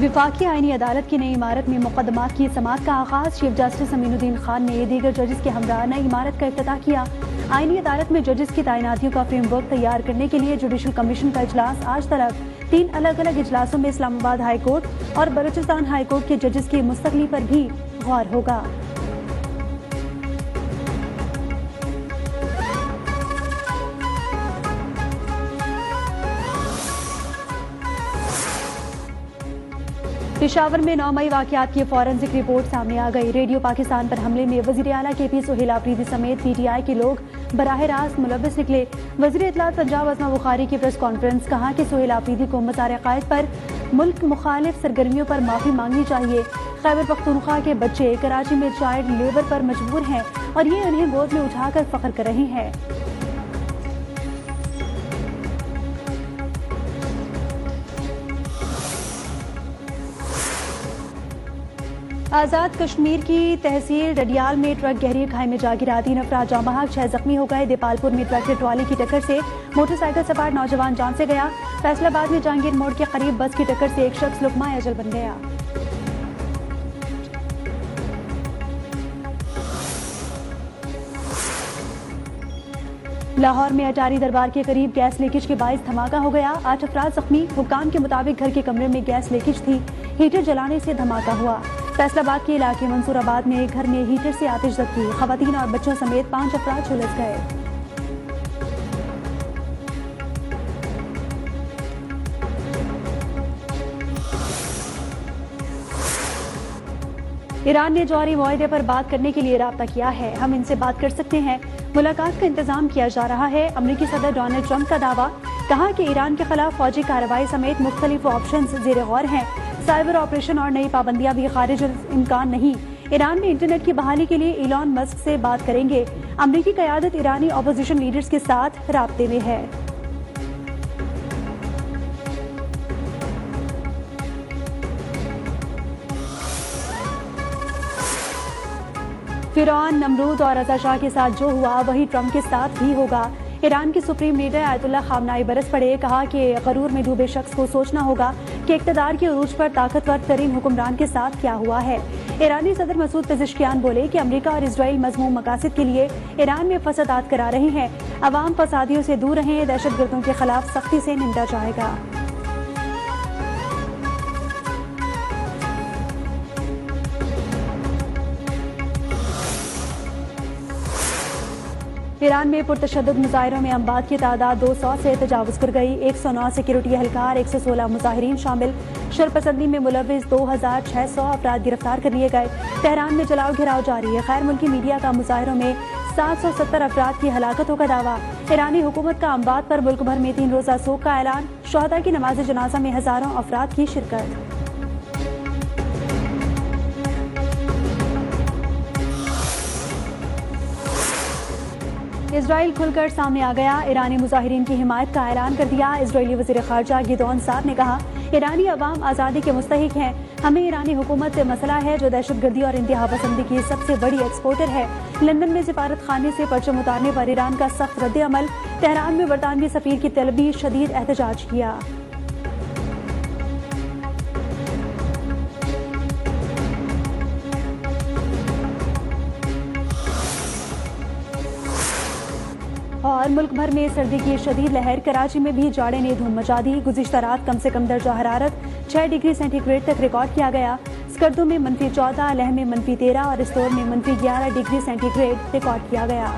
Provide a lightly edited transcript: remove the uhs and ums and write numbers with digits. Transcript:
विफाकी आईनी अदालत की नई इमारत में मुकदमात की समाअत का आगाज। चीफ जस्टिस अमीनुद्दीन खान ने दीगर जजेस के हमरा नई इमारत का इफ्तिताह किया। आईनी अदालत में जजेस की तैनातियों का फ्रेमवर्क तैयार करने के लिए जुडिशल कमीशन का इजलास आज तक 3 अलग अलग इजलासों में इस्लामाबाद हाई कोर्ट और बलूचिस्तान हाई कोर्ट के जजेस की मुस्तकली पर भी गौर होगा। पेशावर में 9 मई वाकयात की फॉरेंसिक रिपोर्ट सामने आ गई। रेडियो पाकिस्तान पर हमले में वजीर आला KP सुहेल आफरीदी समेत PTI के लोग बराह रास्त मुलव्विस निकले। वजीर इत्तलात पंजाब अज़मा बुखारी की प्रेस कॉन्फ्रेंस, कहा कि सुहेल आफरीदी को मज़ार कायद पर मुल्क मुखालिफ सरगर्मियों पर माफी मांगनी चाहिए। खैबर पख्तूनख्वा के बच्चे कराची में चाइल्ड लेबर पर मजबूर हैं और ये उन्हें गोद में उठाकर फख्र कर रहे हैं। आज़ाद कश्मीर की तहसील डडियाल में ट्रक गहरी खाई में जा गिरा। 3 अफराद जाँ बहक, 6 जख्मी हो गए। देपालपुर में ट्रैक्टर ट्रॉली की टक्कर से मोटरसाइकिल सवार नौजवान जान से गया। फैसलाबाद में जहांगीर मोड़ के करीब बस की टक्कर से एक शख्स लुकमा अजल बन गया। लाहौर में अटारी दरबार के करीब गैस लीकेज के बाइस धमाका हो गया। 8 अफराद जख्मी। हुक्काम के मुताबिक घर के कमरे में गैस लीकेज थी, हीटर जलाने से धमाका हुआ। फैसलाबाद के इलाके मंसूराबाद में घर में हीटर से आतिश ज़दी। खवातीन और बच्चों समेत 5 अफराद झुलस गए। ईरान ने जौहरी मुआहदे पर बात करने के लिए राब्ता किया है। हम इनसे बात कर सकते हैं। मुलाकात का इंतजाम किया जा रहा है। अमेरिकी सदर डोनाल्ड ट्रंप का दावा। कहा कि ईरान के खिलाफ फौजी कार्रवाई समेत मुख्तलिफ ऑप्शन ज़ेर गौर हैं। साइबर ऑपरेशन और नई पाबंदियां भी खारिज इम्कान नहीं। ईरान में इंटरनेट की बहाली के लिए इलॉन मस्क से बात करेंगे। अमेरिकी क़यादत ईरानी अपोजिशन लीडर्स के साथ राब्ते में है। फिरौन, नमरूद और रज़ा शाह के साथ जो हुआ वही ट्रंप के साथ भी होगा। ईरान के सुप्रीम लीडर आयतुल्लाह खामनाई बरस पड़े। कहा कि गरूर में डूबे शख्स को सोचना होगा कि इक़्तिदार के उरूज पर ताकतवर तरीन हुक्मरान के साथ क्या हुआ है। ईरानी सदर मसूद पेज़ेश्कियान बोले कि अमेरिका और इजराइल मज़मूम मकासद के लिए ईरान में फसादात करा रहे हैं। अवाम फसादियों से दूर रहें, दहशतगर्दों के खिलाफ सख्ती से निपटा जाएगा। ईरान में पुरतशद्दुद मुजाहिरों में अमवात की तादाद 200 से तजावुज़ कर गई। 109 सिक्योरिटी एहलकार, 116 मुजाहिरीन शामिल। शरपसंदी में मुलव्विस 2600 अफराद गिरफ्तार कर लिए गए। तेहरान में जलाओ घिराव जारी है। गैर मुल्की मीडिया का मुजाहिरों में 770 अफराद की हलाकतों का दावा। ईरानी हुकूमत का अमवात पर मुल्क भर में 3 रोज़ा सोग का ऐलान। शुहदा की नमाज जनाजा में हजारों अफराद की शिरकत। इजराइल खुलकर सामने आ गया। ईरानी मुजाहिरीन की हिमायत का ऐलान कर दिया। इजरायली वज़ीर ख़ारजा गिदोन सार ने कहा, ईरानी अवाम आज़ादी के मुस्तहिक हैं। हमें ईरानी हुकूमत से मसला है जो दहशतगर्दी और इंतहा पसंदी की सबसे बड़ी एक्सपोर्टर है। लंदन में सिफारत खाने से परचम उतारने पर ईरान का सख्त रद्द अमल। तेहरान में बरतानवी सफीर की तलबी, शदीद एहतजाज किया। और मुल्क भर में सर्दी की शदीद लहर। कराची में भी जाड़े ने धूम मचा दी। गुज़िश्ता रात कम से कम दर्जा हरारत 6 डिग्री सेंटीग्रेड तक रिकॉर्ड किया गया। स्कर्दू में -14, लेह में -13 और इस्तोर में -11 डिग्री सेंटीग्रेड रिकॉर्ड किया गया।